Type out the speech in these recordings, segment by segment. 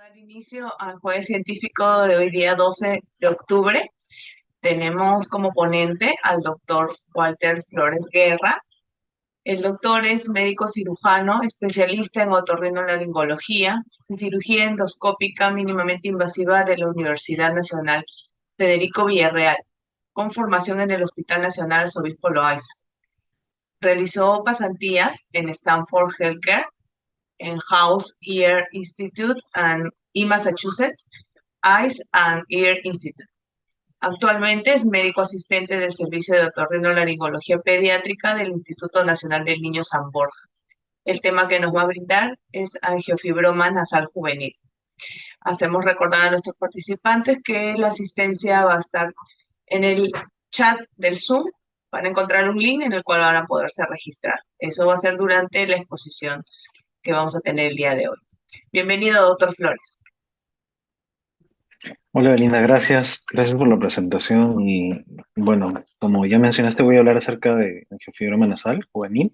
Dar inicio al jueves científico de hoy día 12 de octubre. Tenemos como ponente al doctor Walter Flores Guerra. El doctor es médico cirujano, especialista en otorrinolaringología y cirugía endoscópica mínimamente invasiva de la Universidad Nacional Federico Villarreal, con formación en el Hospital Nacional Arzobispo Loaiza. Realizó pasantías en Stanford Healthcare, en House Ear Institute y Massachusetts Eyes and Ear Institute. Actualmente es médico asistente del Servicio de Otorrinolaringología Pediátrica del Instituto Nacional del Niño San Borja. El tema que nos va a brindar es angiofibroma nasal juvenil. Hacemos recordar a nuestros participantes que la asistencia va a estar en el chat del Zoom. Van a encontrar un link en el cual van a poderse registrar. Eso va a ser durante la exposición que vamos a tener el día de hoy. Bienvenido, doctor Flores. Hola, Belinda, gracias. Gracias por la presentación. Y bueno, como ya mencionaste, voy a hablar acerca de angiofibroma nasal juvenil,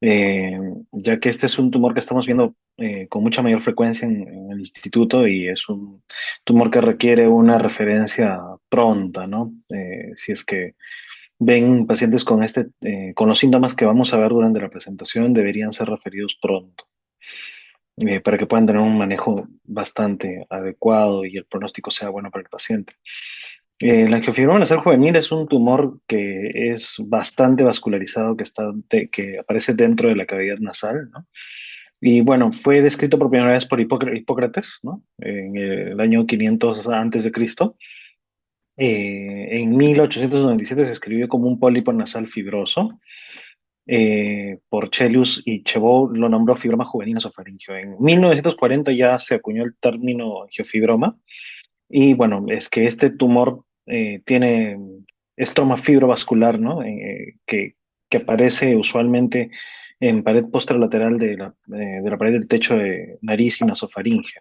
eh, ya que este es un tumor que estamos viendo con mucha mayor frecuencia en el instituto y es un tumor que requiere una referencia pronta, ¿no? Si es que ven pacientes con con los síntomas que vamos a ver durante la presentación, deberían ser referidos pronto para que puedan tener un manejo bastante adecuado y el pronóstico sea bueno para el paciente. La angiofibroma nasal juvenil es un tumor que es bastante vascularizado, que aparece dentro de la cavidad nasal, ¿no? Y bueno, fue descrito por primera vez por Hipócrates, ¿no? En el año 500 antes de Cristo. En 1897 se escribió como un pólipo nasal fibroso. Porcelius y Chabot lo nombró fibroma juvenil nasofaríngeo. En 1940 ya se acuñó el término angiofibroma y bueno, es que este tumor tiene estroma fibrovascular, ¿no? Que aparece usualmente en pared posterolateral de la pared del techo de nariz y nasofaringe.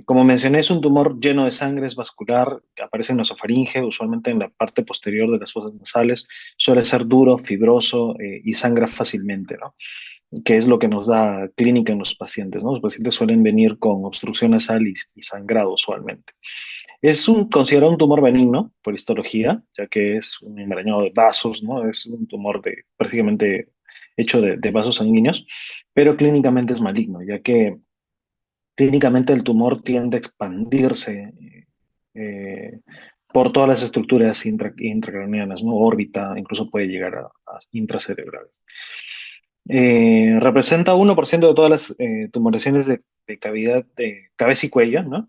Como mencioné, es un tumor lleno de sangre, es vascular, que aparece en la nasofaringe, usualmente en la parte posterior de las fosas nasales, suele ser duro, fibroso y sangra fácilmente, ¿no? Que es lo que nos da clínica en los pacientes, ¿no? Los pacientes suelen venir con obstrucción nasal y sangrado usualmente. Considerado un tumor benigno por histología, ya que es un enmarañado de vasos, ¿no? Es un tumor prácticamente hecho de vasos sanguíneos, pero clínicamente es maligno, ya que clínicamente el tumor tiende a expandirse eh, por todas las estructuras intracraneanas, ¿no? Órbita, incluso puede llegar a intracerebral. Representa 1% de todas las tumoraciones de cavidad de cabeza y cuello, ¿no?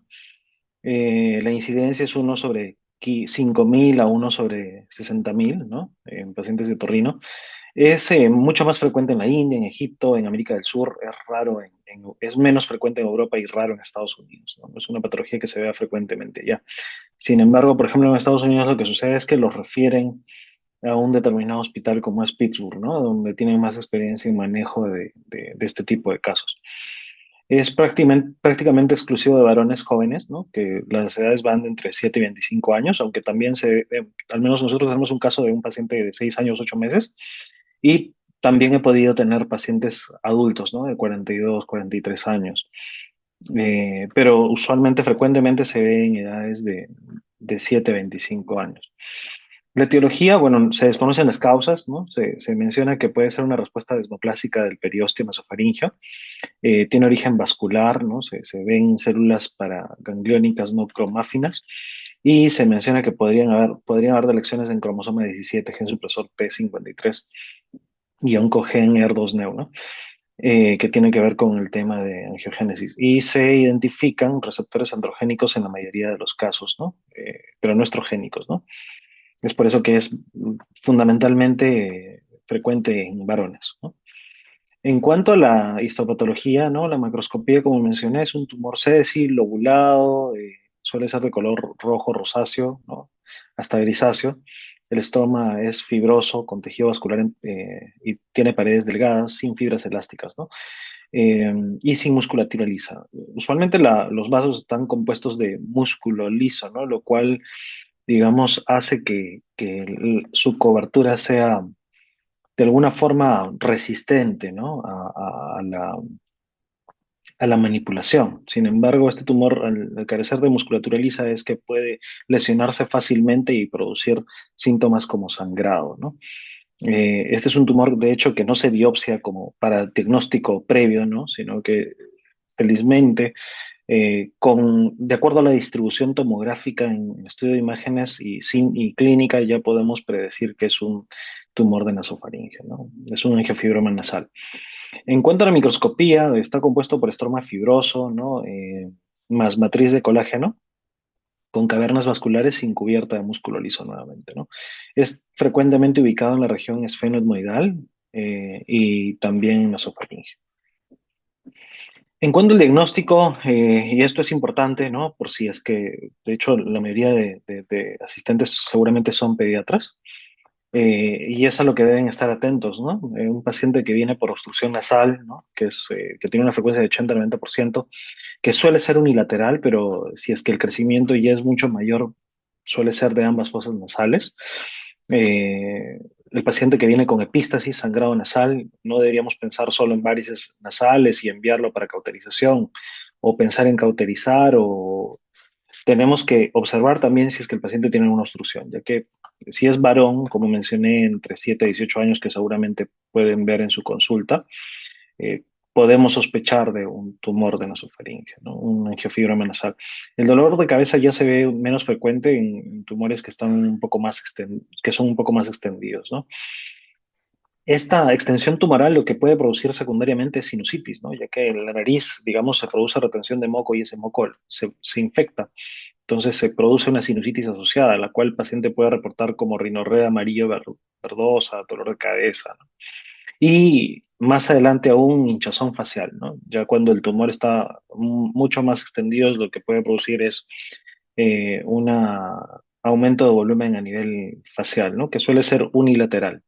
La incidencia es 1/5.000 a 1/60.000, ¿no? En pacientes de otorrino. Es mucho más frecuente en la India, en Egipto, en América del Sur, es raro, es menos frecuente en Europa y raro en Estados Unidos, ¿no? Es una patología que se ve frecuentemente allá. Sin embargo, por ejemplo, en Estados Unidos lo que sucede es que los refieren a un determinado hospital como es Pittsburgh, ¿no? Donde tienen más experiencia en manejo de este tipo de casos. Es prácticamente exclusivo de varones jóvenes, ¿no? Que las edades van de entre 7 y 25 años, aunque también al menos nosotros tenemos un caso de un paciente de 6 años, 8 meses, y también he podido tener pacientes adultos, ¿no? De 42, 43 años. Pero usualmente, frecuentemente se ve en edades de 7 a 25 años. La etiología, bueno, se desconocen las causas, ¿no? Se menciona que puede ser una respuesta desmoplásica del periósteo nasofaringeo. Tiene origen vascular, ¿no? Se ven células paragangliónicas no cromáfinas y se menciona que podrían haber deleciones en cromosoma 17, gen supresor P53 y oncogen ER2-neu, ¿no? Que tiene que ver con el tema de angiogénesis. Y se identifican receptores androgénicos en la mayoría de los casos, ¿no? Pero no estrogénicos, ¿no? Es por eso que es fundamentalmente frecuente en varones, ¿no? En cuanto a la histopatología, ¿no? La macroscopía, como mencioné, es un tumor sésil, lobulado, suele ser de color rojo rosáceo, ¿no? Hasta grisáceo. El estoma es fibroso, con tejido vascular y tiene paredes delgadas, sin fibras elásticas, ¿no? Y sin musculatura lisa. Usualmente los vasos están compuestos de músculo liso, ¿no? Lo cual, digamos, hace que su cobertura sea de alguna forma resistente, ¿no? a la manipulación. Sin embargo, este tumor, al carecer de musculatura lisa, es que puede lesionarse fácilmente y producir síntomas como sangrado, ¿no? Este es un tumor, de hecho, que no se biopsia como para diagnóstico previo, ¿no? Sino que felizmente, de acuerdo a la distribución tomográfica en el estudio de imágenes y clínica, ya podemos predecir que es un tumor de nasofaringe, ¿no? Es un angiofibroma nasal. En cuanto a la microscopía, está compuesto por estroma fibroso, ¿no? Más matriz de colágeno, con cavernas vasculares sin cubierta de músculo liso nuevamente, ¿no? Es frecuentemente ubicado en la región esfenoidal y también en nasofaringe. En cuanto al diagnóstico, y esto es importante, ¿no? Por si es que, de hecho, la mayoría de asistentes seguramente son pediatras, y es a lo que deben estar atentos, ¿no? Un paciente que viene por obstrucción nasal, ¿no? Que tiene una frecuencia de 80-90%, que suele ser unilateral, pero si es que el crecimiento ya es mucho mayor, suele ser de ambas fosas nasales. Eh, el paciente que viene con epístasis, sangrado nasal, no deberíamos pensar solo en varices nasales y enviarlo para cauterización, o pensar en cauterizar, o tenemos que observar también si es que el paciente tiene una obstrucción, ya que si es varón, como mencioné, entre 7 y 18 años, que seguramente pueden ver en su consulta, eh, podemos sospechar de un tumor de nasofaringe, ¿no? Un angiofibroma nasal. El dolor de cabeza ya se ve menos frecuente en tumores que están un poco más que son un poco más extendidos, ¿no? Esta extensión tumoral lo que puede producir secundariamente es sinusitis, ¿no? Ya que en la nariz, digamos, se produce retención de moco y ese moco se infecta. Entonces se produce una sinusitis asociada, la cual el paciente puede reportar como rinorrea amarillo verdosa, dolor de cabeza, ¿no? Y más adelante aún hinchazón facial, ¿no? Ya cuando el tumor está mucho más extendido, lo que puede producir es un aumento de volumen a nivel facial, ¿no? Que suele ser unilateral,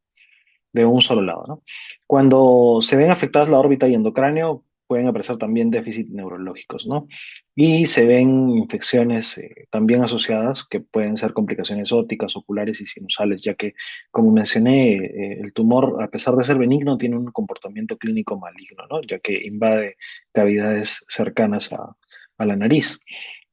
de un solo lado, ¿no? Cuando se ven afectadas la órbita y endocráneo, pueden aparecer también déficits neurológicos, ¿no? Y se ven infecciones también asociadas que pueden ser complicaciones ópticas, oculares y sinusales, ya que, como mencioné, el tumor, a pesar de ser benigno, tiene un comportamiento clínico maligno, ¿no? Ya que invade cavidades cercanas a la nariz.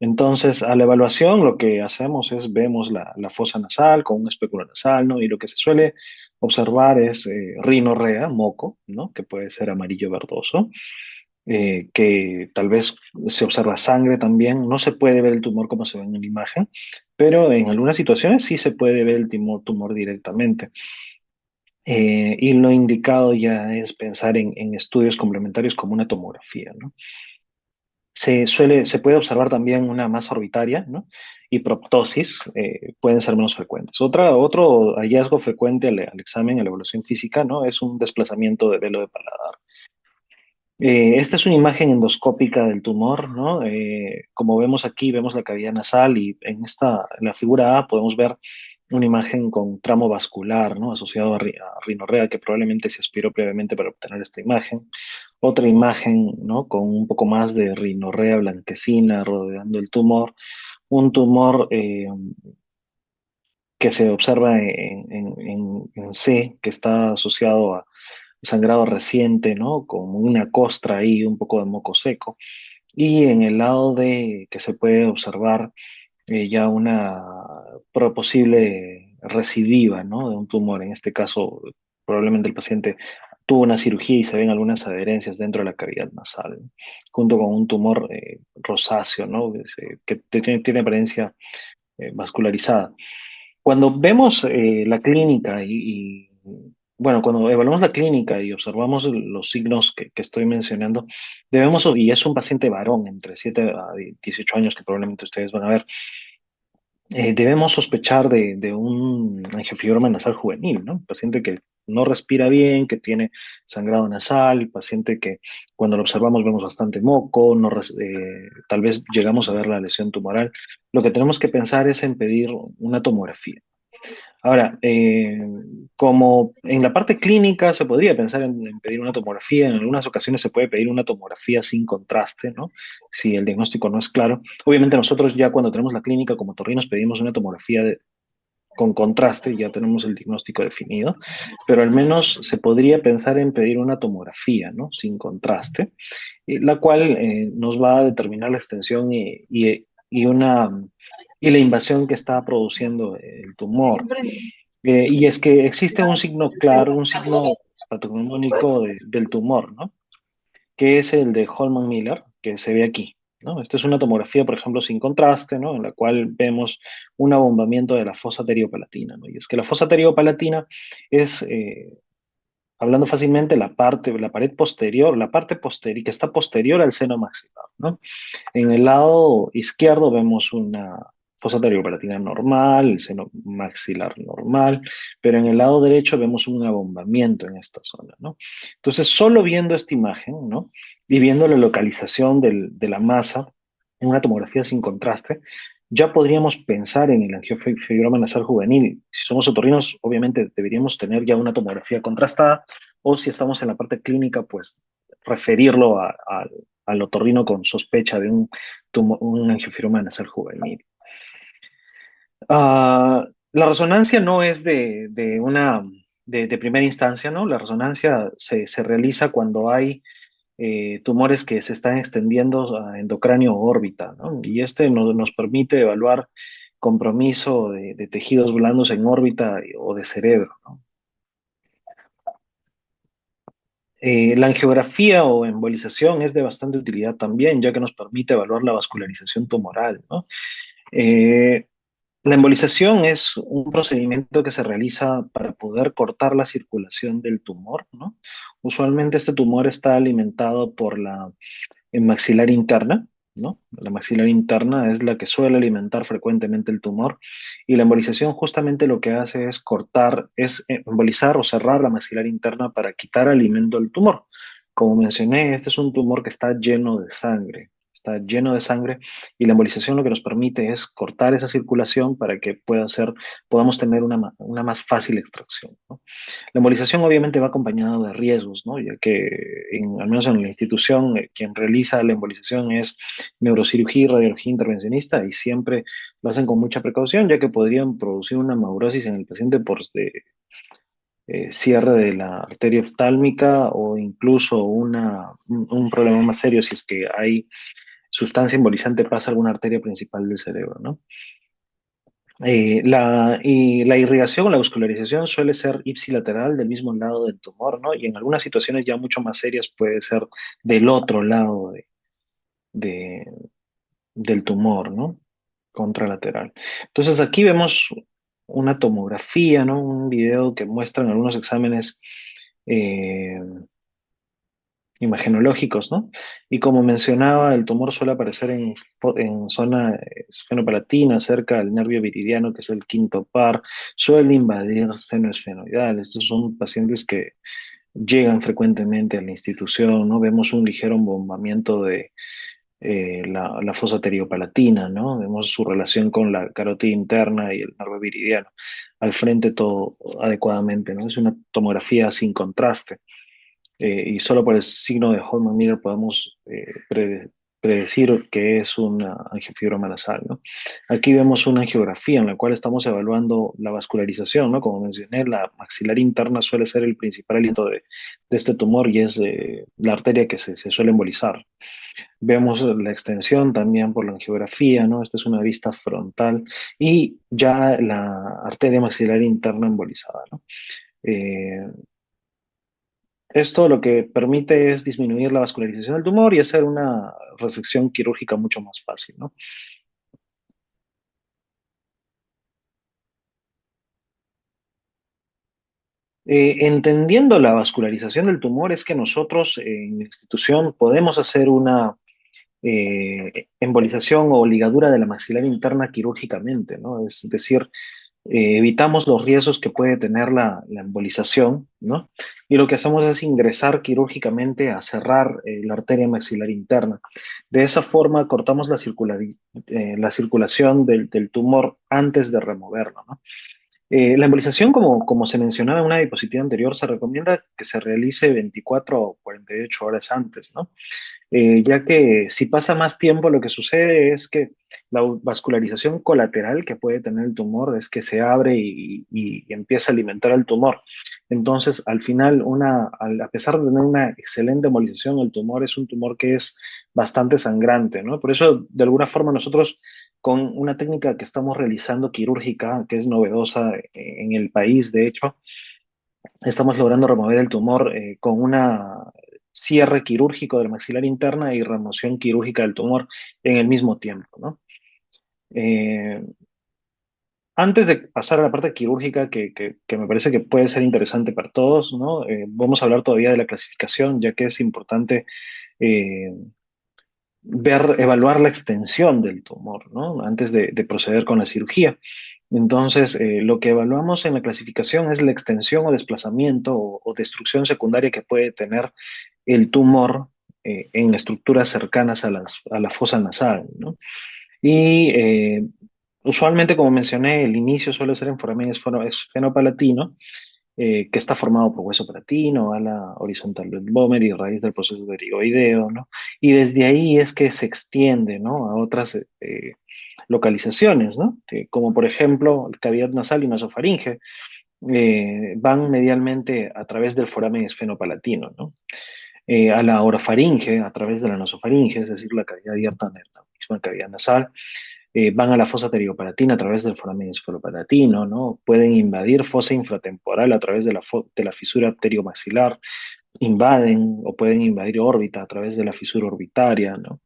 Entonces, a la evaluación, lo que hacemos es vemos la fosa nasal con un espéculo nasal, ¿no? Y lo que se suele observar es rinorrea, moco, ¿no? Que puede ser amarillo verdoso, que tal vez se observa sangre también. No se puede ver el tumor como se ve en la imagen, pero en algunas situaciones sí se puede ver el tumor directamente. Y lo indicado ya es pensar en estudios complementarios como una tomografía, ¿no? Se puede observar también una masa orbitaria, ¿no? Y proptosis pueden ser menos frecuentes. Otro hallazgo frecuente al examen, a la evaluación física, ¿no? Es un desplazamiento de velo de paladar. Esta es una imagen endoscópica del tumor, ¿no? Como vemos aquí, vemos la cavidad nasal y en la figura A podemos ver una imagen con tramo vascular, ¿no? Asociado a rinorrea, que probablemente se aspiró previamente para obtener esta imagen. Otra imagen, ¿no? Con un poco más de rinorrea blanquecina rodeando el tumor. Un tumor que se observa en C, que está asociado a sangrado reciente, ¿no? Con una costra ahí, un poco de moco seco. Y en el lado de que se puede observar ya una posible recidiva, ¿no? De un tumor. En este caso, probablemente el paciente tuvo una cirugía y se ven algunas adherencias dentro de la cavidad nasal, ¿no? Junto con un tumor rosáceo, ¿no? Que tiene apariencia vascularizada. Cuando vemos la clínica bueno, cuando evaluamos la clínica y observamos los signos que estoy mencionando, y es un paciente varón entre 7 a 18 años que probablemente ustedes van a ver, debemos sospechar de un angiofibroma nasal juvenil, ¿no? Paciente que no respira bien, que tiene sangrado nasal, paciente que cuando lo observamos vemos bastante moco, tal vez llegamos a ver la lesión tumoral. Lo que tenemos que pensar es en pedir una tomografía. Ahora, como en la parte clínica se podría pensar en pedir una tomografía, en algunas ocasiones se puede pedir una tomografía sin contraste, ¿no? Si el diagnóstico no es claro. Obviamente nosotros ya cuando tenemos la clínica como torrinos pedimos una tomografía con contraste, ya tenemos el diagnóstico definido, pero al menos se podría pensar en pedir una tomografía, ¿no? Sin contraste, la cual nos va a determinar la extensión y la invasión que está produciendo el tumor. Y es que existe un signo claro, un signo patognomónico del tumor, ¿no? Que es el de Holman-Miller, que se ve aquí, ¿no? Esta es una tomografía, por ejemplo, sin contraste, ¿no? En la cual vemos un abombamiento de la fosa palatina, ¿no? Y es que la fosa palatina es, hablando fácilmente, la pared posterior, la parte posterior, que está posterior al seno maxilar, ¿no? En el lado izquierdo vemos una fosa palatina normal, el seno maxilar normal, pero en el lado derecho vemos un abombamiento en esta zona, ¿no? Entonces, solo viendo esta imagen, ¿no? Y viendo la localización de la masa en una tomografía sin contraste, ya podríamos pensar en el angiofibroma nasal juvenil. Si somos otorrinos, obviamente deberíamos tener ya una tomografía contrastada, o si estamos en la parte clínica, pues referirlo al otorrino con sospecha de un angiofibroma nasal juvenil. La resonancia no es de primera instancia, ¿no? La resonancia se realiza cuando hay tumores que se están extendiendo a endocráneo o órbita, ¿no? Y este nos permite evaluar compromiso de tejidos blandos en órbita o de cerebro, ¿no? La angiografía o embolización es de bastante utilidad también, ya que nos permite evaluar la vascularización tumoral, ¿no? Eh, la embolización es un procedimiento que se realiza para poder cortar la circulación del tumor, ¿no? Usualmente este tumor está alimentado por la maxilar interna, ¿no? La maxilar interna es la que suele alimentar frecuentemente el tumor, y la embolización justamente lo que hace es cortar, es embolizar o cerrar la maxilar interna para quitar alimento al tumor. Como mencioné, este es un tumor que está lleno de sangre, y la embolización lo que nos permite es cortar esa circulación para que podamos tener una más fácil extracción, ¿no? La embolización obviamente va acompañada de riesgos, ¿no? Ya que al menos en la institución, quien realiza la embolización es neurocirugía y radiología intervencionista, y siempre lo hacen con mucha precaución, ya que podrían producir una hemorrosis en el paciente por cierre de la arteria oftálmica, o incluso un problema más serio si es que hay sustancia embolizante pasa a alguna arteria principal del cerebro, ¿no? La irrigación o la vascularización suele ser ipsilateral del mismo lado del tumor, ¿no? Y en algunas situaciones ya mucho más serias puede ser del otro lado de- del tumor, ¿no? Contralateral. Entonces aquí vemos una tomografía, ¿no? Un video que muestran algunos exámenes eh, imagenológicos, ¿no? Y como mencionaba, el tumor suele aparecer en zona esfenopalatina, cerca del nervio viridiano, que es el quinto par, suele invadir seno esfenoidal. Estos son pacientes que llegan frecuentemente a la institución, ¿no? Vemos un ligero embombamiento de la fosa palatina, ¿no? Vemos su relación con la carótida interna y el nervio viridiano. Al frente todo adecuadamente, ¿no? Es una tomografía sin contraste, y solo por el signo de Holman-Miller podemos predecir que es una angiofibroma nasal, ¿no? Aquí vemos una angiografía en la cual estamos evaluando la vascularización, ¿no? Como mencioné, la maxilar interna suele ser el principal aliento de este tumor, y es la arteria que se suele embolizar. Vemos la extensión también por la angiografía, ¿no? Esta es una vista frontal, y ya la arteria maxilar interna embolizada, ¿no? Eh, Esto lo que permite es disminuir la vascularización del tumor y hacer una resección quirúrgica mucho más fácil, ¿no? Entendiendo la vascularización del tumor, es que nosotros en la institución podemos hacer una embolización o ligadura de la maxilar interna quirúrgicamente, ¿no? Es decir, evitamos los riesgos que puede tener la embolización, ¿no? Y lo que hacemos es ingresar quirúrgicamente a cerrar la arteria maxilar interna. De esa forma cortamos la circulación del tumor antes de removerlo, ¿no? La embolización, como se mencionaba en una diapositiva anterior, se recomienda que se realice 24 o 48 horas antes, ¿no? Ya que si pasa más tiempo, lo que sucede es que la vascularización colateral que puede tener el tumor es que se abre y empieza a alimentar al tumor. Entonces, al final, a pesar de tener una excelente embolización, el tumor es un tumor que es bastante sangrante, ¿no? Por eso, de alguna forma, nosotros con una técnica que estamos realizando quirúrgica, que es novedosa en el país, de hecho, estamos logrando remover el tumor con una cierre quirúrgico de la maxilar interna y remoción quirúrgica del tumor en el mismo tiempo, ¿no? Eh, Antes de pasar a la parte quirúrgica, que me parece que puede ser interesante para todos, ¿no? Vamos a hablar todavía de la clasificación, ya que es importante eh, evaluar la extensión del tumor, ¿no? Antes de proceder con la cirugía. Entonces, lo que evaluamos en la clasificación es la extensión o desplazamiento o destrucción secundaria que puede tener el tumor en estructuras cercanas a la fosa nasal, ¿no? Y usualmente, como mencioné, el inicio suele ser en foramen esfenopalatino, que está formado por hueso palatino, ala horizontal del vómer y raíz del proceso derigoideo, ¿no? Y desde ahí es que se extiende, ¿no? A otras localizaciones, ¿no? Como por ejemplo, cavidad nasal y nasofaringe, van medialmente a través del foramen esfenopalatino, ¿no? A la orofaringe, a través de la nasofaringe, es decir, la cavidad abierta en la misma cavidad nasal, van a la fosa pterigopalatina a través del foramen esfenopalatino, ¿no? Pueden invadir fosa infratemporal a través de la fisura pteriomaxilar, invaden o pueden invadir órbita a través de la fisura orbitaria, ¿no?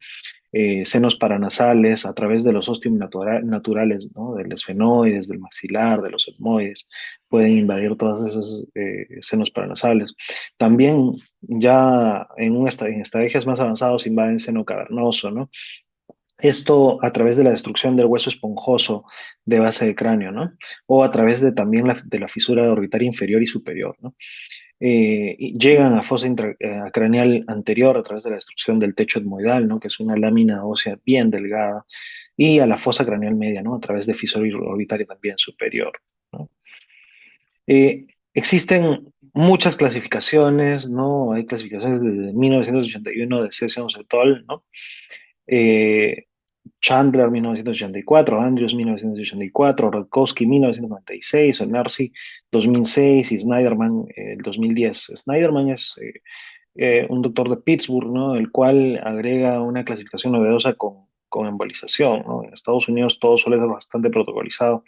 Senos paranasales a través de los ostium naturales, ¿no? Del esfenoides, del maxilar, de los etmoides, pueden invadir todas esas senos paranasales. También ya en estadios más avanzados invaden seno cavernoso, ¿no? Esto a través de la destrucción del hueso esponjoso de base de cráneo, ¿no? O a través de también de la fisura orbitaria inferior y superior, ¿no? Y llegan a fosa craneal anterior a través de la destrucción del techo etmoidal, ¿no? Que es una lámina ósea bien delgada, y a la fosa craneal media, ¿no? A través de fisura orbitaria también superior, ¿no? Existen muchas clasificaciones, ¿no? Hay clasificaciones desde 1981 de Sessions et al., ¿no? Eh, Chandler 1984, Andrews 1984, Rutkowski 1996, Onarsi 2006 y Snyderman el 2010. Snyderman es un doctor de Pittsburgh, ¿no? El cual agrega una clasificación novedosa con embolización, ¿no? En Estados Unidos todo suele ser bastante protocolizado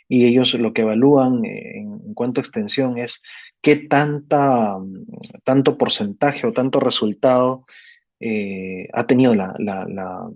y ellos lo que evalúan en cuanto a extensión es qué tanto porcentaje o tanto resultado ha tenido la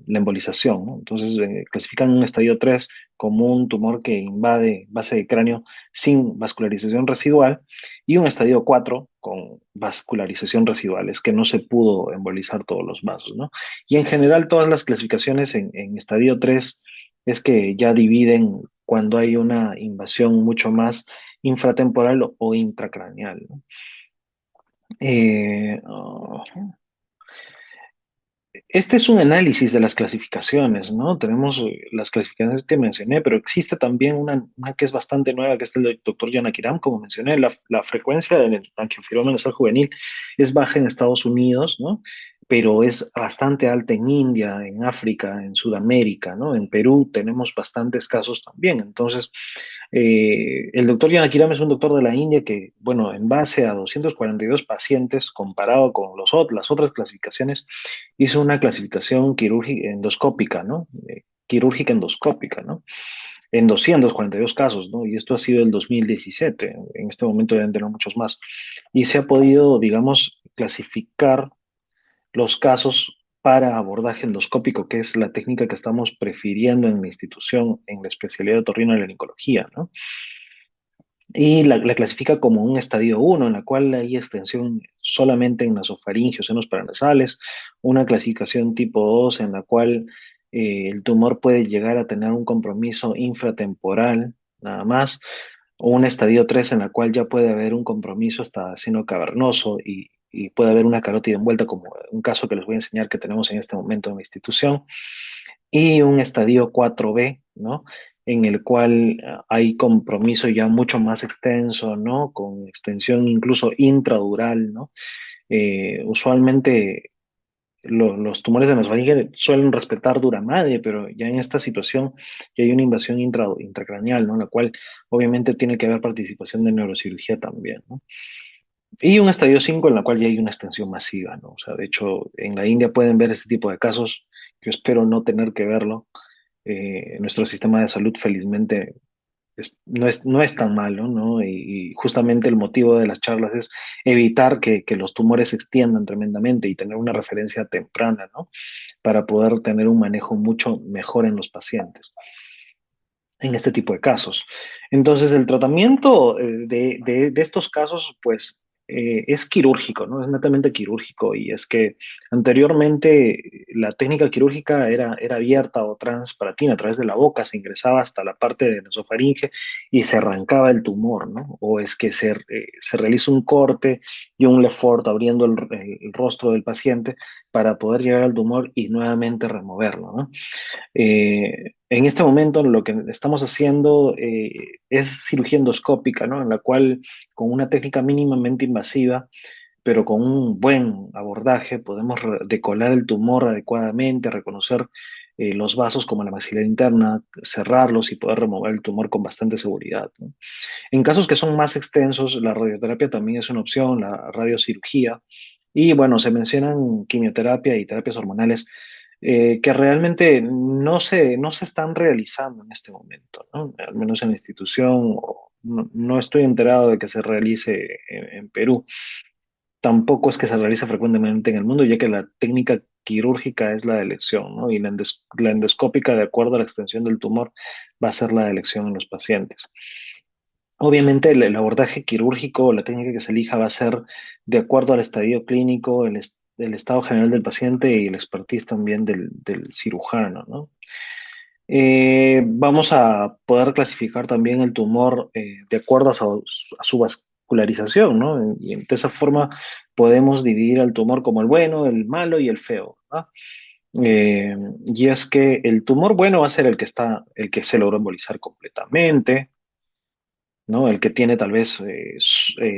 embolización, ¿no? Entonces, clasifican un estadio 3 como un tumor que invade base de cráneo sin vascularización residual y un estadio 4 con vascularización residual, es que no se pudo embolizar todos los vasos, ¿no? Y en general todas las clasificaciones en estadio 3 es que ya dividen cuando hay una invasión mucho más infratemporal o intracraneal, ¿no? Oh, este es un análisis de las clasificaciones, ¿no? Tenemos las clasificaciones que mencioné, pero existe también una que es bastante nueva, que es el doctor Yanakiram, como mencioné, la frecuencia del angiofibromas nasal juvenil es baja en Estados Unidos, ¿no? Pero es bastante alta en India, en África, en Sudamérica, ¿no? En Perú tenemos bastantes casos también. Entonces, el doctor Yanakiram es un doctor de la India que, bueno, en base a 242 pacientes, comparado con las otras clasificaciones, hizo una clasificación quirúrgica endoscópica, ¿no? Quirúrgica endoscópica, ¿no? En 242 casos, ¿no? Y esto ha sido el 2017. En este momento deben tener muchos más. Y se ha podido, digamos, clasificar los casos para abordaje endoscópico, que es la técnica que estamos prefiriendo en la institución en la especialidad de otorrinolaringología, ¿no? Y la clasifica como un estadio 1, en la cual hay extensión solamente en nasofaringios, senos paranasales, una clasificación tipo 2, en la cual el tumor puede llegar a tener un compromiso infratemporal, nada más, o un estadio 3, en la cual ya puede haber un compromiso hasta seno cavernoso y puede haber una carótida envuelta, como un caso que les voy a enseñar que tenemos en este momento en la institución, y un estadio 4B, ¿no? en el cual hay compromiso ya mucho más extenso, ¿no? Con extensión incluso intradural, ¿no? Usualmente los tumores de nasofaringe suelen respetar dura madre, pero ya en esta situación ya hay una invasión intracraneal, ¿no? La cual obviamente tiene que haber participación de neurocirugía también, ¿no? Y un estadio 5 en la cual ya hay una extensión masiva, ¿no? O sea, de hecho, en la India pueden ver este tipo de casos. Yo espero no tener que verlo. Nuestro sistema de salud, felizmente, no es tan malo, ¿no? Y justamente el motivo de las charlas es evitar que los tumores se extiendan tremendamente y tener una referencia temprana, ¿no? Para poder tener un manejo mucho mejor en los pacientes en este tipo de casos. Entonces, el tratamiento de estos casos, pues, es quirúrgico, ¿no? Es netamente quirúrgico y es que anteriormente la técnica quirúrgica era abierta o transparatina, a través de la boca se ingresaba hasta la parte de nasofaringe y se arrancaba el tumor, ¿no? O es que se realiza un corte y un Lefort abriendo el rostro del paciente para poder llegar al tumor y nuevamente removerlo, ¿no? En este momento lo que estamos haciendo es cirugía endoscópica, ¿no? En la cual con una técnica mínimamente invasiva, pero con un buen abordaje, podemos decolar el tumor adecuadamente, reconocer los vasos como la maxilar interna, cerrarlos y poder remover el tumor con bastante seguridad, ¿no? En casos que son más extensos, la radioterapia también es una opción, la radiocirugía. Y bueno, se mencionan quimioterapia y terapias hormonales que realmente no se están realizando en este momento, ¿no? Al menos en la institución, no estoy enterado de que se realice en Perú. Tampoco es que se realice frecuentemente en el mundo, ya que la técnica quirúrgica es la de elección, ¿no? Y la endoscópica, de acuerdo a la extensión del tumor, va a ser la de elección en los pacientes. Obviamente el abordaje quirúrgico, la técnica que se elija va a ser de acuerdo al estadio clínico, el estado general del paciente y el expertise también del cirujano, ¿no? Vamos a poder clasificar también el tumor de acuerdo a su vascularización, ¿no? Y de esa forma podemos dividir al tumor como el bueno, el malo y el feo, ¿no? Y es que el tumor bueno va a ser el que se logró embolizar completamente, ¿no? El que tiene tal vez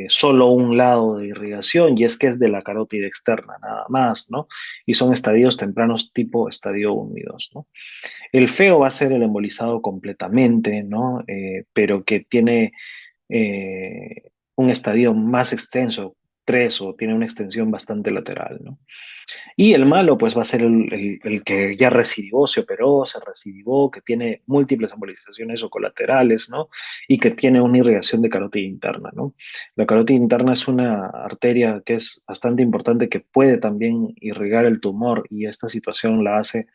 solo un lado de irrigación y es que es de la carótida externa nada más, ¿no? Y son estadios tempranos tipo estadio 1 y 2, ¿no? El feo va a ser el embolizado completamente, ¿no? Pero que tiene un estadio más extenso, 3 o tiene una extensión bastante lateral, ¿no? Y el malo, pues va a ser el que ya recidivó, se operó, se recidivó, que tiene múltiples embolizaciones o colaterales, ¿no? Y que tiene una irrigación de carótida interna, ¿no? La carótida interna es una arteria que es bastante importante que puede también irrigar el tumor y esta situación la hace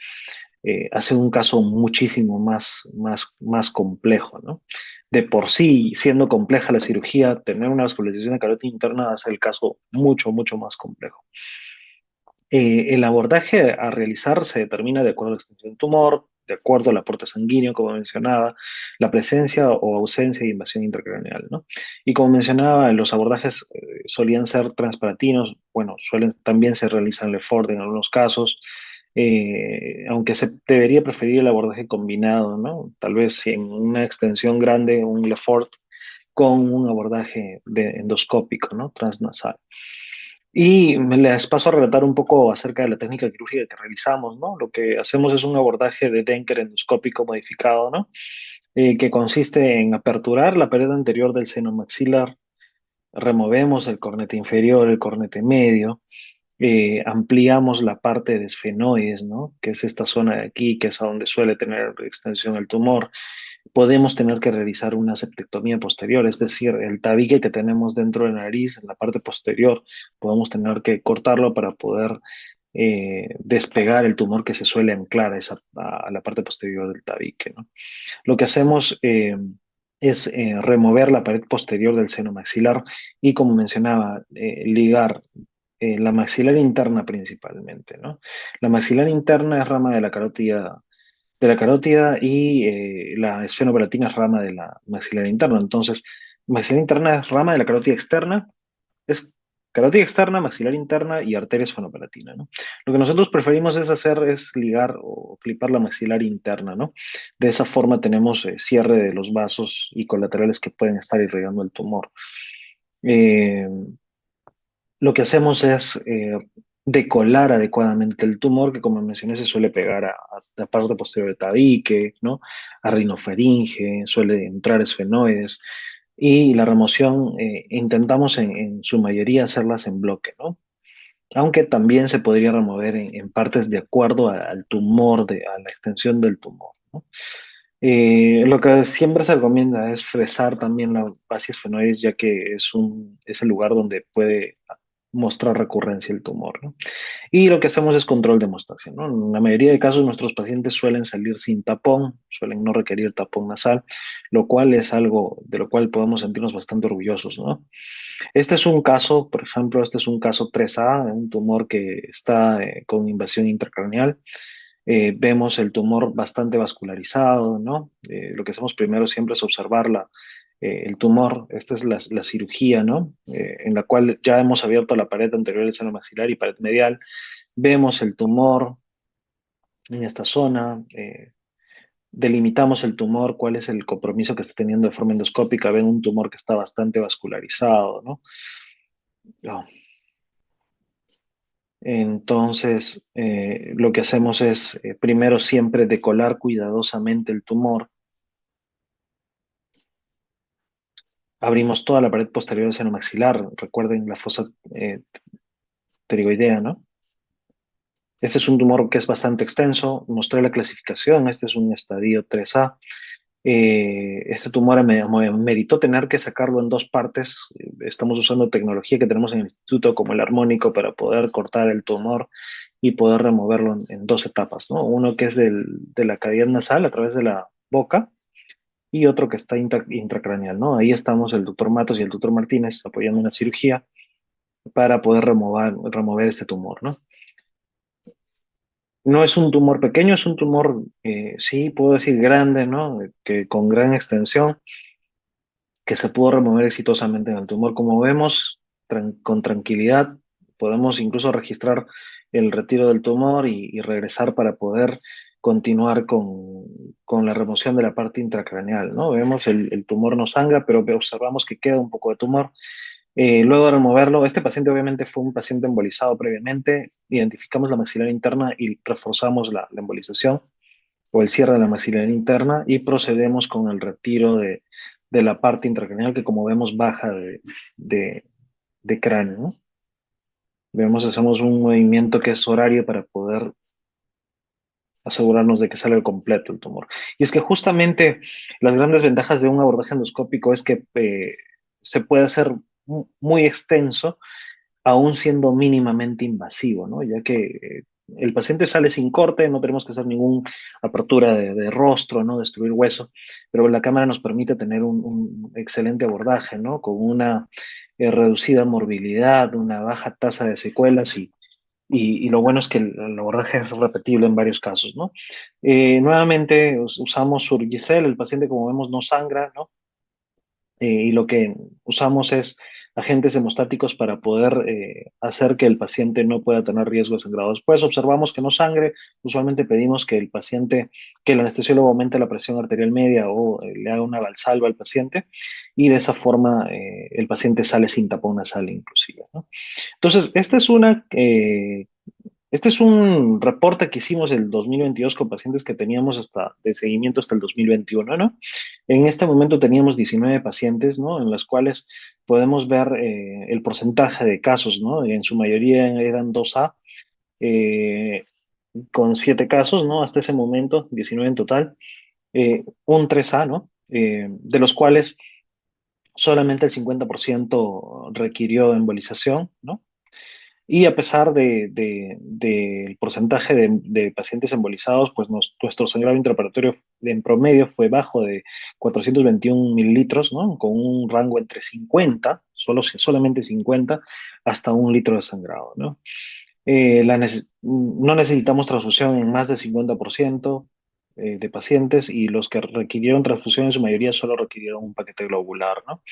un caso muchísimo más complejo, ¿no? De por sí, siendo compleja la cirugía, tener una vascularización de carótida interna hace el caso mucho más complejo. El abordaje a realizar se determina de acuerdo a la extensión del tumor, de acuerdo al aporte sanguíneo, como mencionaba, la presencia o ausencia de invasión intracraneal, ¿no? Y como mencionaba, los abordajes solían ser transparatinos, bueno, también se realizan Lefort en algunos casos, aunque se debería preferir el abordaje combinado, ¿no? Tal vez en una extensión grande, un Lefort con un abordaje endoscópico, ¿no? Transnasal. Y les paso a relatar un poco acerca de la técnica quirúrgica que realizamos, ¿no? Lo que hacemos es un abordaje de Denker endoscópico modificado, ¿no? Que consiste en aperturar la pared anterior del seno maxilar, removemos el cornete inferior, el cornete medio, ampliamos la parte de esfenoides, ¿no? Que es esta zona de aquí, que es a donde suele tener extensión el tumor. Podemos tener que realizar una septectomía posterior, es decir, el tabique que tenemos dentro de la nariz, en la parte posterior, podemos tener que cortarlo para poder despegar el tumor que se suele anclar a la parte posterior del tabique, ¿no? Lo que hacemos es remover la pared posterior del seno maxilar y, como mencionaba, ligar la maxilar interna principalmente, ¿no? La maxilar interna es rama de la carótida y la esfenopalatina es rama de la maxilar interna. Entonces, maxilar interna es rama de la carótida externa, es carótida externa, maxilar interna y arteria esfonopalatina, ¿no? Lo que nosotros preferimos es hacer es ligar o clipar la maxilar interna, ¿no? De esa forma tenemos cierre de los vasos y colaterales que pueden estar irrigando el tumor. Eh, lo que hacemos es decolar adecuadamente el tumor, que como mencioné se suele pegar a la parte posterior del tabique, ¿no? A rinofaringe, suele entrar esfenoides, y la remoción intentamos en su mayoría hacerlas en bloque, ¿no? Aunque también se podría remover en partes de acuerdo al tumor, a la extensión del tumor, ¿no? Lo que siempre se recomienda es fresar también la base esfenoides, ya que es el lugar donde puede mostrar recurrencia el tumor, ¿no? Y lo que hacemos es control de demostración, ¿no? En la mayoría de casos nuestros pacientes suelen salir sin tapón, suelen no requerir tapón nasal, lo cual es algo de lo cual podemos sentirnos bastante orgullosos, ¿no? Este es un caso, por ejemplo, este es un caso 3A, un tumor que está con invasión intracraneal. Vemos el tumor bastante vascularizado, ¿no? Lo que hacemos primero siempre es observar el tumor. Esta es la cirugía, ¿no? En la cual ya hemos abierto la pared anterior del seno maxilar y pared medial. Vemos el tumor en esta zona. Delimitamos el tumor, cuál es el compromiso que está teniendo de forma endoscópica. Ven un tumor que está bastante vascularizado, ¿no? No. Entonces, lo que hacemos es primero siempre decolar cuidadosamente el tumor. Abrimos toda la pared posterior del seno maxilar. Recuerden la fosa pterigoidea, ¿no? Este es un tumor que es bastante extenso. Mostré la clasificación. Este es un estadio 3A. Este tumor me meritó tener que sacarlo en dos partes. Estamos usando tecnología que tenemos en el instituto como el armónico para poder cortar el tumor y poder removerlo en dos etapas, ¿no? Uno que es de la cavidad nasal a través de la boca y otro que está intracraneal, ¿no? Ahí estamos el doctor Matos y el doctor Martínez apoyando una cirugía para poder remover este tumor, ¿no? No es un tumor pequeño, es un tumor, sí, puedo decir grande, ¿no? Que con gran extensión, que se pudo remover exitosamente en el tumor. Como vemos, con tranquilidad, podemos incluso registrar el retiro del tumor y regresar para poder continuar con la remoción de la parte intracraneal, ¿no? Vemos el tumor no sangra, pero observamos que queda un poco de tumor. Luego de removerlo, este paciente obviamente fue un paciente embolizado previamente, identificamos la maxilar interna y reforzamos la embolización o el cierre de la maxilar interna y procedemos con el retiro de la parte intracraneal que como vemos baja de, de cráneo, ¿no? Vemos, hacemos un movimiento que es horario para poder asegurarnos de que salga completo el tumor. Y es que justamente las grandes ventajas de un abordaje endoscópico es que se puede hacer muy extenso aún siendo mínimamente invasivo, ¿no? Ya que el paciente sale sin corte, no tenemos que hacer ninguna apertura de rostro, ¿no? Destruir hueso, pero la cámara nos permite tener un excelente abordaje, ¿no? Con una reducida morbilidad, una baja tasa de secuelas y lo bueno es que el abordaje es repetible en varios casos, ¿no? Nuevamente usamos Surgicel, el paciente como vemos no sangra, ¿no? Y lo que usamos es agentes hemostáticos para poder hacer que el paciente no pueda tener riesgo de sangrado. Después observamos que no sangre, usualmente pedimos que el paciente, que el anestesiólogo aumente la presión arterial media o le haga una valsalva al paciente y de esa forma el paciente sale sin tapón nasal inclusive, ¿no? Entonces, este es un reporte que hicimos el 2022 con pacientes que teníamos hasta de seguimiento hasta el 2021, ¿no? En este momento teníamos 19 pacientes, ¿no? En las cuales podemos ver el porcentaje de casos, ¿no? En su mayoría eran 2A, eh, con 7 casos, ¿no? Hasta ese momento, 19 en total, un 3A, ¿no? De los cuales solamente el 50% requirió embolización, ¿no? Y a pesar del porcentaje de pacientes embolizados, pues nuestro sangrado intraoperatorio en promedio fue bajo de 421 mililitros, ¿no? Con un rango entre 50, solamente 50, hasta 1 litro de sangrado, ¿no? No necesitamos transfusión en más del 50% de pacientes y los que requirieron transfusión en su mayoría solo requirieron un paquete globular, ¿no?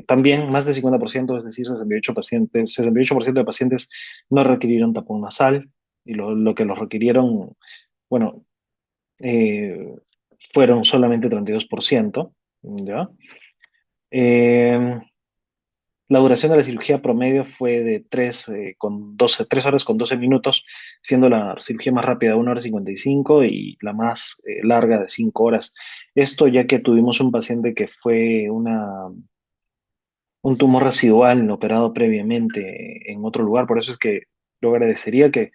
También más de 50%, es decir, 68% de pacientes no requirieron tapón nasal y lo que los requirieron, bueno, eh, fueron solamente 32%, ¿ya? Eh, la duración de la cirugía promedio fue de 3 horas con 12 minutos, siendo la cirugía más rápida 1 hora 55 y la más larga de 5 horas. Esto ya que tuvimos un paciente que fue un tumor residual operado previamente en otro lugar, por eso es que yo agradecería que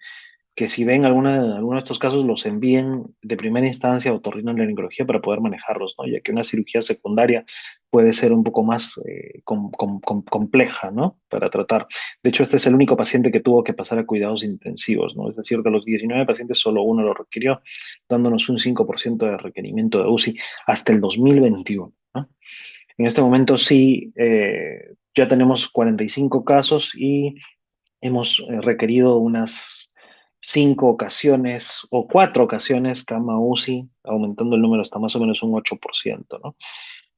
si ven alguno de estos casos los envíen de primera instancia a otorrinolaringología para poder manejarlos, ¿no? Ya que una cirugía secundaria puede ser un poco más compleja, ¿no? Para tratar. De hecho, este es el único paciente que tuvo que pasar a cuidados intensivos, ¿no? Es decir, de los 19 pacientes, solo uno lo requirió, dándonos un 5% de requerimiento de UCI hasta el 2021, ¿no? En este momento sí, ya tenemos 45 casos y hemos requerido unas 5 ocasiones o 4 ocasiones cama UCI, aumentando el número hasta más o menos un 8%, ¿no?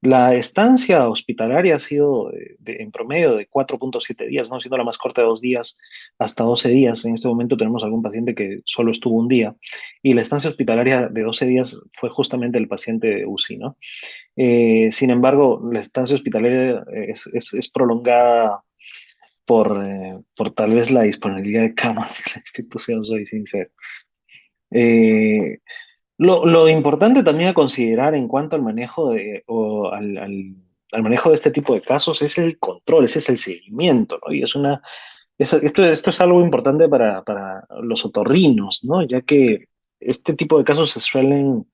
La estancia hospitalaria ha sido en promedio de 4,7 días, ¿no? Siendo la más corta de 2 días hasta 12 días. En este momento tenemos algún paciente que solo estuvo un día y la estancia hospitalaria de 12 días fue justamente el paciente de UCI, ¿no? Sin embargo, la estancia hospitalaria es prolongada por tal vez la disponibilidad de camas en la institución, soy sincero. Eh, lo importante también a considerar en cuanto al manejo al manejo de este tipo de casos es el control, ese es el seguimiento, ¿no? Y esto es algo importante para los otorrinos, ¿no? Ya que este tipo de casos se suelen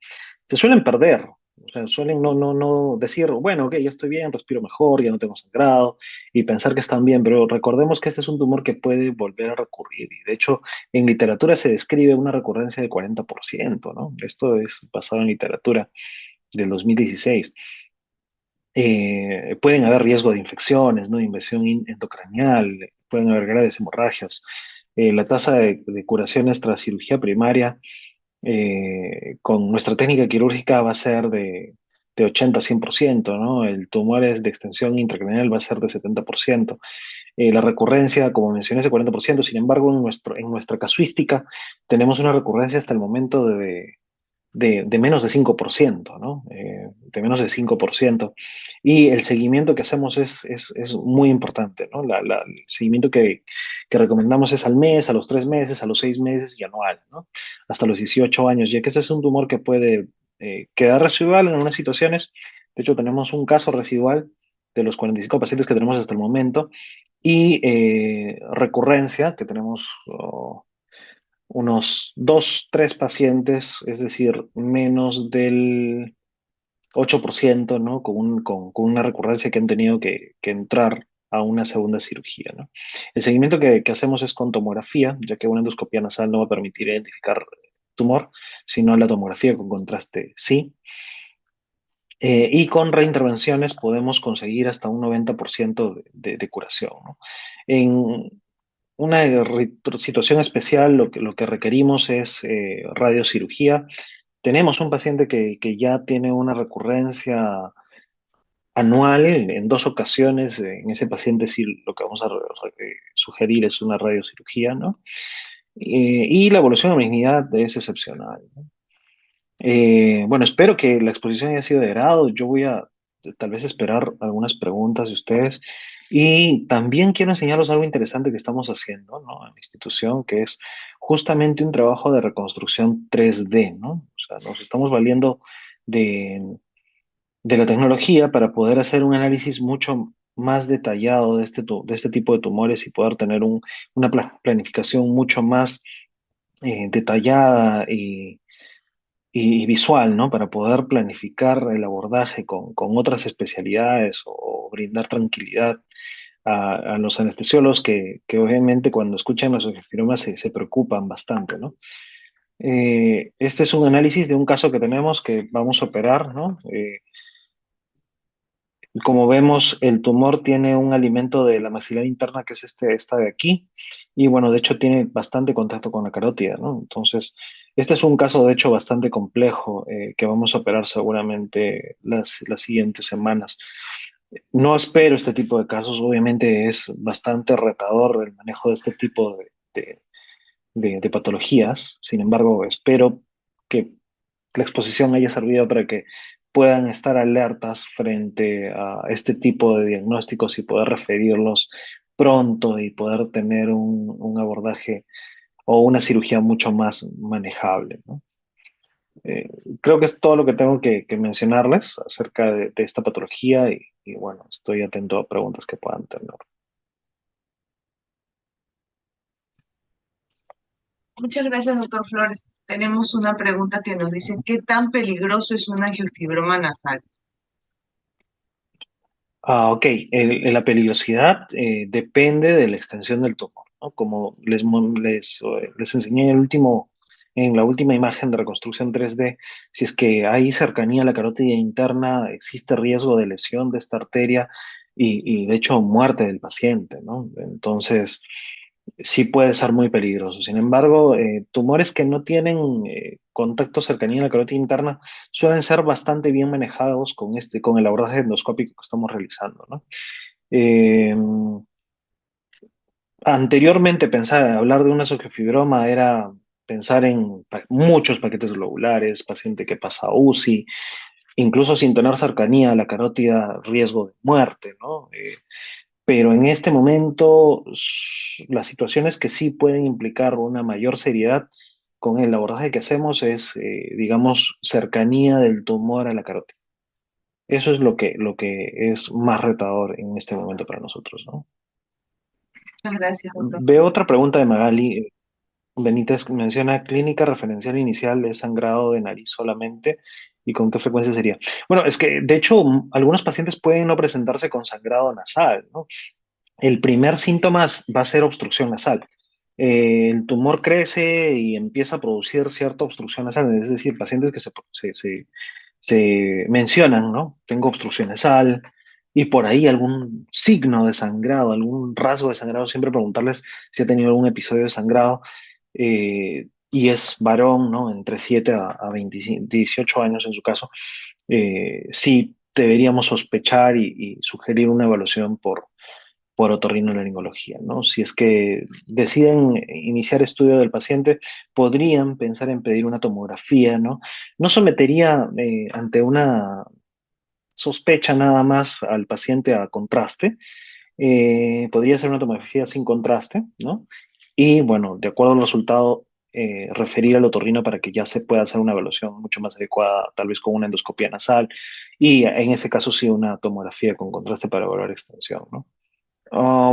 perder. O sea, suelen no decir, bueno, ok, ya estoy bien, respiro mejor, ya no tengo sangrado, y pensar que están bien, pero recordemos que este es un tumor que puede volver a recurrir. Y de hecho, en literatura se describe una recurrencia del 40%, ¿no? Esto es basado en literatura del 2016. Pueden haber riesgo de infecciones, ¿no? Invasión endocranial, pueden haber graves hemorragias. La tasa de curación tras cirugía primaria con nuestra técnica quirúrgica va a ser de 80 a 100%, ¿no? El tumor es de extensión intracraneal va a ser de 70%. La recurrencia, como mencioné, es de 40%. Sin embargo, en nuestra casuística tenemos una recurrencia hasta el momento de menos de 5%, ¿no? De menos de 5%. Y el seguimiento que hacemos es muy importante, ¿no? El seguimiento que recomendamos es al mes, a los 3 meses, a los 6 meses y anual, ¿no? Hasta los 18 años, ya que este es un tumor que puede quedar residual en algunas situaciones. De hecho, tenemos un caso residual de los 45 pacientes que tenemos hasta el momento y recurrencia, que tenemos unos 2, 3 pacientes, es decir, menos del 8%, ¿no? Con una recurrencia que han tenido que entrar a una segunda cirugía, ¿no? El seguimiento que hacemos es con tomografía, ya que una endoscopia nasal no va a permitir identificar tumor, sino la tomografía con contraste sí. Y con reintervenciones podemos conseguir hasta un 90% de curación, ¿no? En una situación especial, lo que requerimos es radiocirugía. Tenemos un paciente que ya tiene una recurrencia anual en 2 ocasiones. En ese paciente sí lo que vamos a sugerir es una radiocirugía, ¿no? Y la evolución de benignidad es excepcional, ¿no? Bueno, espero que la exposición haya sido de agrado. Yo voy a tal vez esperar algunas preguntas de ustedes. Y también quiero enseñarles algo interesante que estamos haciendo, ¿no? En la institución, que es justamente un trabajo de reconstrucción 3D, ¿no? O sea, nos estamos valiendo de, de la tecnología para poder hacer un análisis mucho más detallado de este tipo de tumores y poder tener una planificación mucho más detallada y visual, ¿no? Para poder planificar el abordaje con otras especialidades o brindar tranquilidad a los anestesiólogos que obviamente cuando escuchan los angiofibrimas se preocupan bastante, ¿no? Este es un análisis de un caso que tenemos que vamos a operar, ¿no? Como vemos, el tumor tiene un alimento de la maxilar interna que es esta de aquí, y bueno, de hecho tiene bastante contacto con la carótida, ¿no? Entonces, este es un caso de hecho bastante complejo que vamos a operar seguramente las siguientes semanas. No espero este tipo de casos, obviamente es bastante retador el manejo de este tipo de patologías, sin embargo, espero que la exposición haya servido para que puedan estar alertas frente a este tipo de diagnósticos y poder referirlos pronto y poder tener un abordaje o una cirugía mucho más manejable, ¿no? Eh, Creo que es todo lo que tengo que mencionarles acerca de esta patología y bueno, estoy atento a preguntas que puedan tener. Muchas gracias, doctor Flores. Tenemos una pregunta que nos dice, ¿qué tan peligroso es un angiofibroma nasal? Ok, la peligrosidad depende de la extensión del tumor, ¿no? Como les enseñé en en la última imagen de reconstrucción 3D, si es que hay cercanía a la carótida interna, existe riesgo de lesión de esta arteria y de hecho muerte del paciente, ¿no? Entonces, sí puede ser muy peligroso. Sin embargo, tumores que no tienen contacto cercanía a la carótida interna suelen ser bastante bien manejados con el abordaje endoscópico que estamos realizando, ¿no? Eh, Anteriormente hablar de un esofiofibroma era pensar en muchos paquetes globulares, paciente que pasa a UCI, incluso sin tener cercanía a la carótida, riesgo de muerte, ¿no? Pero en este momento, las situaciones que sí pueden implicar una mayor seriedad con el abordaje que hacemos es, digamos, cercanía del tumor a la carótida. Eso es lo que es más retador en este momento para nosotros, ¿no? Muchas gracias, doctor. Veo otra pregunta de Magali Benítez que menciona clínica referencial inicial es sangrado de nariz solamente y con qué frecuencia sería. Bueno, es que de hecho algunos pacientes pueden no presentarse con sangrado nasal, ¿no? El primer síntoma va a ser obstrucción nasal. El tumor crece y empieza a producir cierta obstrucción nasal, es decir, pacientes que se mencionan, ¿no? Tengo obstrucción nasal y por ahí algún signo de sangrado, algún rasgo de sangrado, siempre preguntarles si ha tenido algún episodio de sangrado y es varón, ¿no? Entre 7 a 25 18 años en su caso, sí deberíamos sospechar y sugerir una evaluación por otorrinolaringología, ¿no? Si es que deciden iniciar estudio del paciente, podrían pensar en pedir una tomografía, ¿no? No sometería ante una sospecha nada más al paciente a contraste, podría ser una tomografía sin contraste, ¿no? Y bueno, de acuerdo al resultado, referir al otorrino para que ya se pueda hacer una evaluación mucho más adecuada, tal vez con una endoscopia nasal, y en ese caso sí una tomografía con contraste para evaluar extensión, ¿no?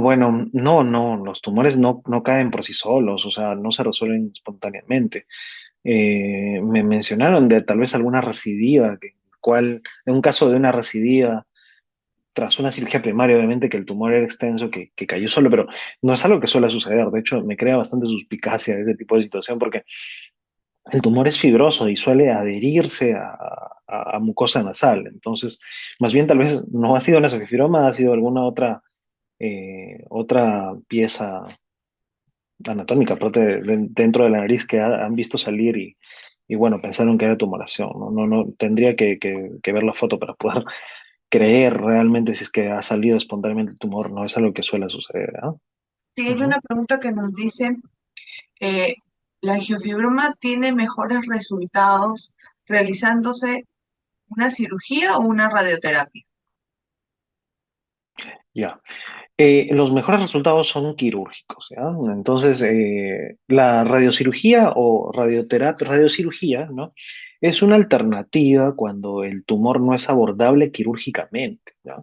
Bueno, no, los tumores no caen por sí solos, o sea, no se resuelven espontáneamente. Me mencionaron de tal vez alguna recidiva, en un caso de una recidiva, tras una cirugía primaria, obviamente que el tumor era extenso, que cayó solo, pero no es algo que suele suceder. De hecho, me crea bastante suspicacia ese tipo de situación porque el tumor es fibroso y suele adherirse a mucosa nasal. Entonces, más bien tal vez no ha sido una esofisofiroma, ha sido alguna otra pieza anatómica, aparte dentro de la nariz que han visto salir y bueno, pensaron que era tumoración, ¿no? No, tendría que ver la foto para poder creer realmente si es que ha salido espontáneamente el tumor, no es algo que suele suceder, ¿ah? Sí, hay una Ujú. pregunta que nos dice, eh, ¿la angiofibroma tiene mejores resultados realizándose una cirugía o una radioterapia? Ya. Los mejores resultados son quirúrgicos, ¿ya? Entonces, la radiocirugía o radiocirugía, ¿no? Es una alternativa cuando el tumor no es abordable quirúrgicamente, ¿ya?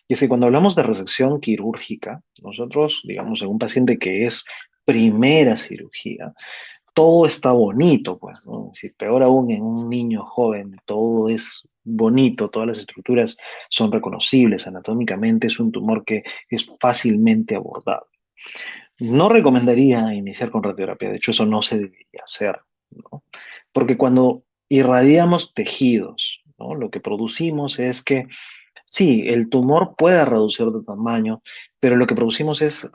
Y es que cuando hablamos de resección quirúrgica, nosotros, digamos, en un paciente que es primera cirugía, todo está bonito, pues, ¿no? Si peor aún en un niño joven, todo es bonito, todas las estructuras son reconocibles anatómicamente, es un tumor que es fácilmente abordable. No recomendaría iniciar con radioterapia, de hecho eso no se debería hacer, ¿no? Porque cuando irradiamos tejidos, ¿no? Lo que producimos es que Sí, el tumor puede reducir de tamaño, pero lo que producimos es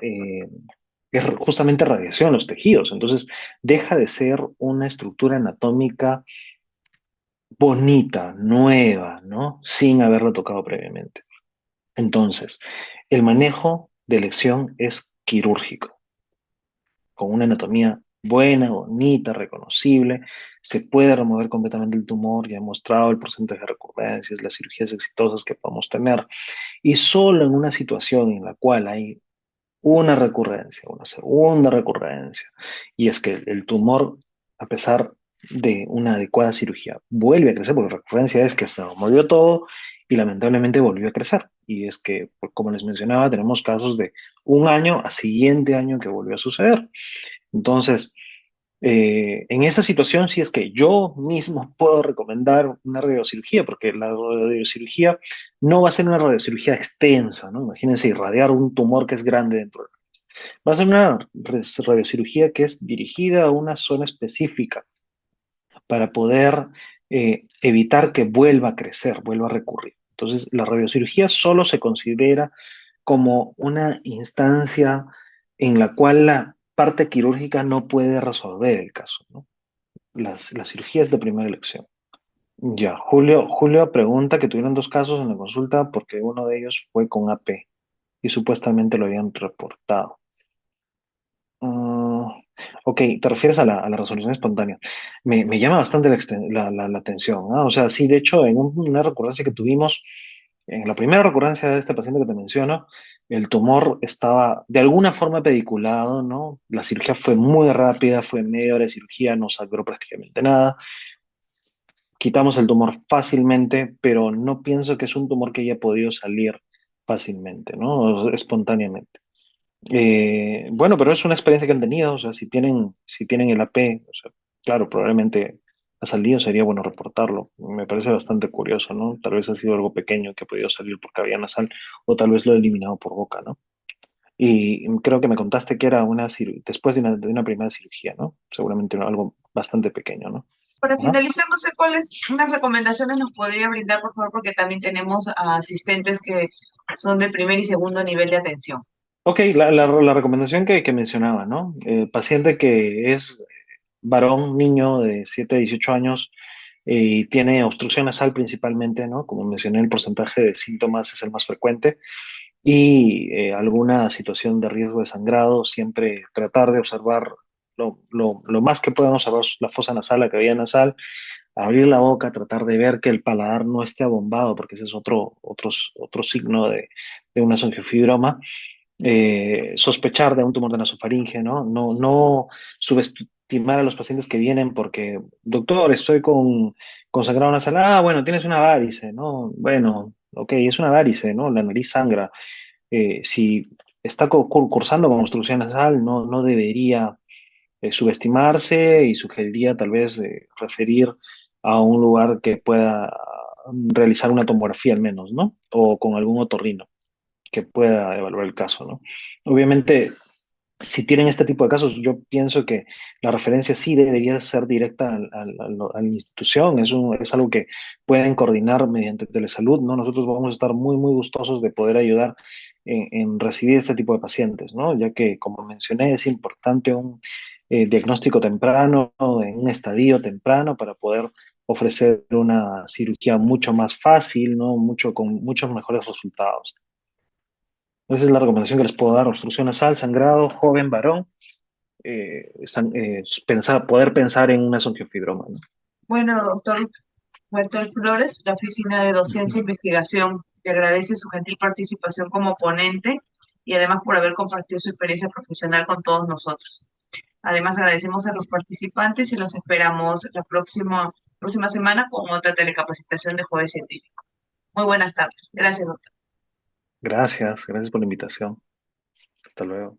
justamente radiación en los tejidos. Entonces, deja de ser una estructura anatómica bonita, nueva, ¿no? Sin haberlo tocado previamente. Entonces, el manejo de elección es quirúrgico, con una anatomía buena, bonita, reconocible. Se puede remover completamente el tumor, ya he mostrado el porcentaje de recurrencias, las cirugías exitosas que podemos tener. Y solo en una situación en la cual hay una recurrencia, una segunda recurrencia, y es que el tumor, a pesar de una adecuada cirugía, vuelve a crecer, porque la recurrencia es que se movió todo y lamentablemente volvió a crecer. Y es que, pues, como les mencionaba, tenemos casos de un año a siguiente año que volvió a suceder. Entonces, en esa situación, sí es que yo mismo puedo recomendar una radiocirugía, porque la radiocirugía no va a ser una radiocirugía extensa, ¿no? Imagínense irradiar un tumor que es grande dentro de va a ser una radiocirugía que es dirigida a una zona específica para poder evitar que vuelva a crecer, vuelva a recurrir. Entonces, la radiocirugía solo se considera como una instancia en la cual la parte quirúrgica no puede resolver el caso, ¿no? La cirugía es de primera elección. Ya, Julio pregunta que tuvieron dos casos en la consulta porque uno de ellos fue con AP y supuestamente lo habían reportado. Ah, ok, te refieres a la resolución espontánea. Me llama bastante la atención, ¿ah? O sea, sí, de hecho, en una recurrencia que tuvimos, en la primera recurrencia de este paciente que te menciono, el tumor estaba de alguna forma pediculado, ¿no? La cirugía fue muy rápida, fue media hora de cirugía, no sangró prácticamente nada. Quitamos el tumor fácilmente, pero no pienso que es un tumor que haya podido salir fácilmente, ¿no? Espontáneamente. Bueno, pero es una experiencia que han tenido, o sea, si tienen el AP, o sea, claro, probablemente ha salido, sería bueno reportarlo. Me parece bastante curioso, ¿no? Tal vez ha sido algo pequeño que ha podido salir por cavidad nasal o tal vez lo he eliminado por boca, ¿no? Y creo que me contaste que era después de una primera cirugía, ¿no? Seguramente algo bastante pequeño, ¿no? Para Ajá. finalizar, no sé cuáles unas recomendaciones nos podría brindar, por favor, porque también tenemos asistentes que son de primer y segundo nivel de atención. Ok, la recomendación que mencionaba, ¿no? Paciente que es varón, niño de 7 a 18 años y tiene obstrucción nasal principalmente, ¿no? Como mencioné, el porcentaje de síntomas es el más frecuente y alguna situación de riesgo de sangrado, siempre tratar de observar lo más que puedan observar la fosa nasal, la cavidad nasal, abrir la boca, tratar de ver que el paladar no esté abombado, porque ese es otro signo de una esofiofibroma. Sospechar de un tumor de nasofaringe, ¿no? No subestimar a los pacientes que vienen porque, doctor, estoy con sangrado nasal. Ah, bueno, tienes una varice, ¿no? Bueno, ok, es una varice, ¿no? La nariz sangra. Si está cursando con obstrucción nasal, no debería subestimarse y sugeriría tal vez referir a un lugar que pueda realizar una tomografía al menos, ¿no? O con algún otorrino que pueda evaluar el caso, ¿no? Obviamente, si tienen este tipo de casos, yo pienso que la referencia sí debería ser directa a la institución, es algo que pueden coordinar mediante telesalud, ¿no? Nosotros vamos a estar muy gustosos de poder ayudar en recibir este tipo de pacientes, ¿no? Ya que, como mencioné, es importante un diagnóstico temprano, en un estadio temprano para poder ofrecer una cirugía mucho más fácil, ¿no? Con muchos mejores resultados. Esa es la recomendación que les puedo dar. Obstrucción nasal, sangrado, joven, varón, poder pensar en una esofiofibroma, ¿no? Bueno, doctor Walter Flores, la Oficina de Docencia e Ujú. Investigación le agradece su gentil participación como ponente y además por haber compartido su experiencia profesional con todos nosotros. Además, agradecemos a los participantes y los esperamos la próxima semana con otra telecapacitación de Jueves Científico. Muy buenas tardes. Gracias, doctor. Gracias por la invitación. Hasta luego.